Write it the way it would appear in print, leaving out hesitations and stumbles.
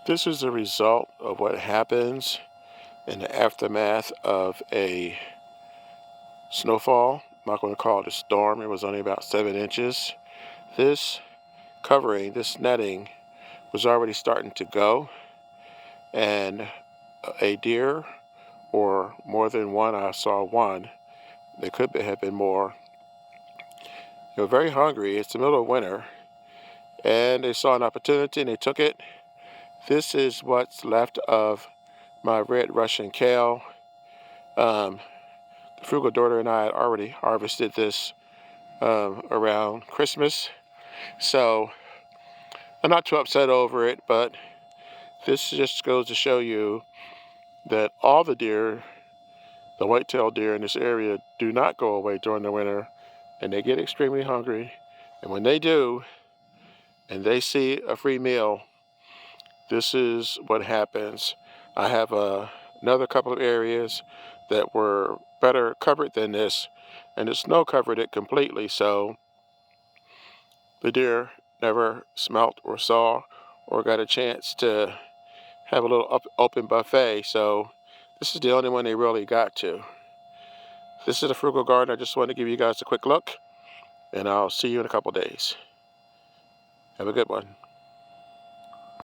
This is the result of what happens in the aftermath of a snowfall. I'm not going to call it a storm. It was only about 7 inches. This covering, this netting, was already starting to go, and a deer, or more than one, I saw one, there could have been more. They were very hungry. It's the middle of winter, and they saw an opportunity and they took it. This is what's left of my red Russian kale. The Frugal daughter and I had already harvested this around Christmas, so I'm not too upset over it, but this just goes to show you that all the deer, the white-tailed deer in this area, do not go away during the winter, and they get extremely hungry. And when they do, and they see a free meal, this is what happens. I have another couple of areas that were better covered than this, and the snow covered it completely, so the deer never smelt or saw or got a chance to have a little open buffet. So this is the only one they really got to. This is a Frugal garden. I just wanted to give you guys a quick look, and I'll see you in a couple days. Have a good one.